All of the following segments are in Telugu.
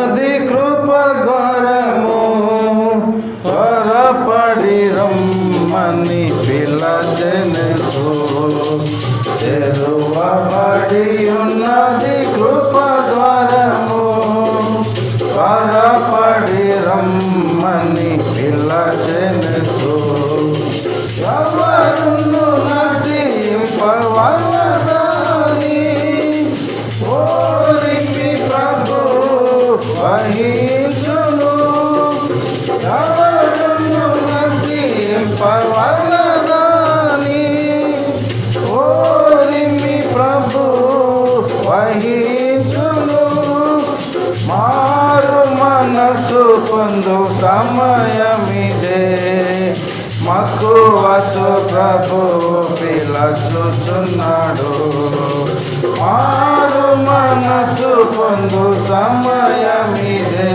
ఉన్నది కృప ద్వారము త్వరపడి రమ్మని పిలచెనెసు. తెరువబడి ఉన్నది కృప ద్వారము త్వరపడి రమ్మని పిలచెనెసు. ఎవరును నశింపవలదని ఓరిమి ప్రభు వహించును. ఎవరును నశింపవలదని ఓరిమి ప్రభు వహించును. మారు మనసు పొందు సమయమిదే మక్కువతో ప్రభు పిలుచుచున్నాడు. మారు మనసు పొందు సమయమిదే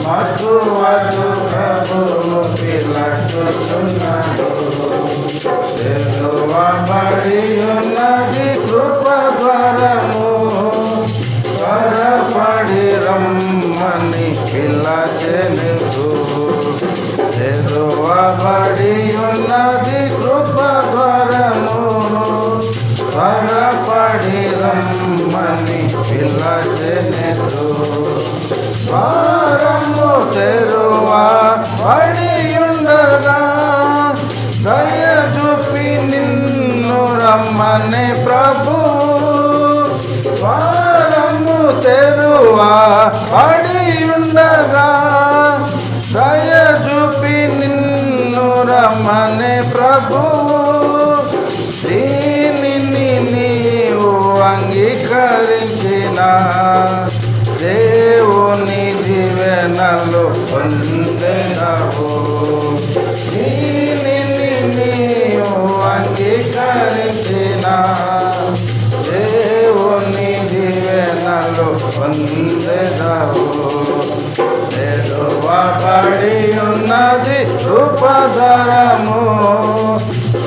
మక్కువతో ప్రభు పిలుచుచున్నాడు. తెరువబడి ఉన్నది కృప ద్వారము త్వరపడి రమ్మని పిలచెనెసు. తెరువబడి ఉన్నది కృప ద్వారము త్వరపడి రమ్మని పిలచెనెసు. ద్వారము తెరువబడి ఉండగా దయ చూపి నిన్ను రమ్మనే ప్రభు. ద్వారము తెరువబడి ఉండగా దయ చూపి నిన్ను రమ్మనే ప్రభు. దీనిని నీవు అంగీకరించిన దేవుని దీవెనలు పొందెదవు. దీనిని నీవు అంగీకరించిన దేవుని దీవెనలు పొందెదవు. తెరువబడి ఉన్నది కృప ద్వారము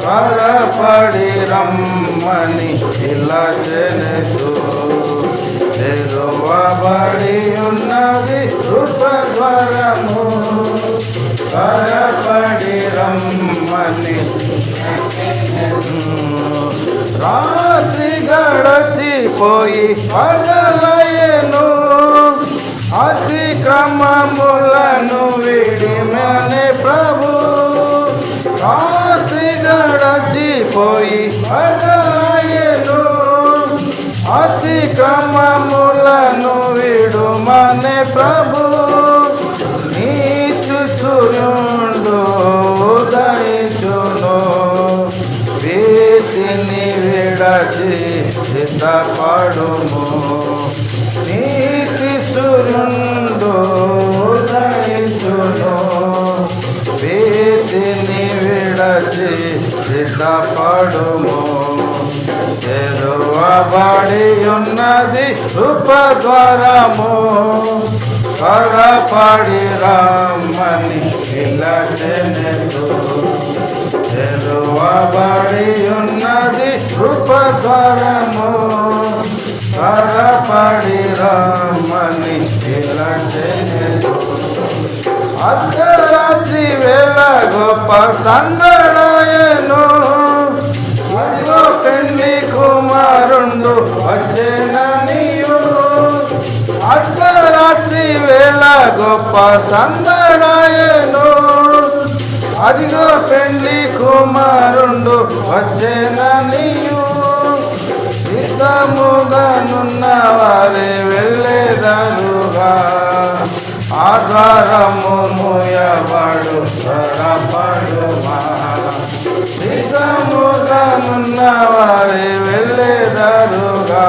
త్వరపడి రమ్మని పిలచెనెసు. తెరువబడి ఉన్నది కృప ద్వారము త్వరపడి రమ్మని. రాత్రి గడచిపోయి పగలయను అతిక్రమములను విడిమనే ప్రభు. రాత్రి గడచిపోయి పగలయను అతిక్రమములను విడుమనే ప్రభు. నీచు సూర్యుడు ఉదయించును వీటిని విడచి సిద్ధపడుము. నీతి సూర్యుడు ఉదయించును వీటిని విడచి సిద్ధపడుము. తెరువబడి ఉన్నది కృప ద్వారము త్వరపడి రమ్మని పిలచెనెసు. తెరువబడి ఉన్నది కృప ద్వారము త్వరపడి రమ్మని పిలచెనెసు. అర్ధరాత్రి వేళ గొప్ప సందడాయెను. అదిగో పెండ్లి కుమారుండు వచ్చెననియు. అర్ధరాత్రి వేళ గొప్ప సందడాయెను. అదిగో పెండ్లి కుమారుండు వచ్చెననియు. సిద్ధముగానున్న వారే వెళ్ళెదరుగా ఆ ద్వారము మూయబడు త్వరపడుమా. సిద్ధముగానున్న వారే వెళ్ళెదరుగా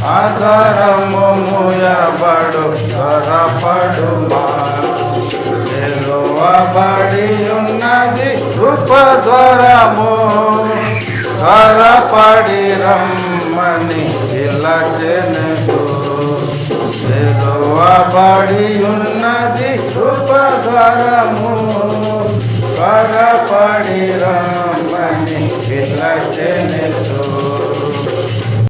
ఆ ద్వారము మూయబడు త్వరపడుమా. తెరువబడి ఉన్నది కృప ద్వారము త్వరపడి రమ్మని పిలచెనెసు. తెరువబడి ఉన్నది కృప ద్వారము త్వరపడి రమ్మని పిలచెనెసు.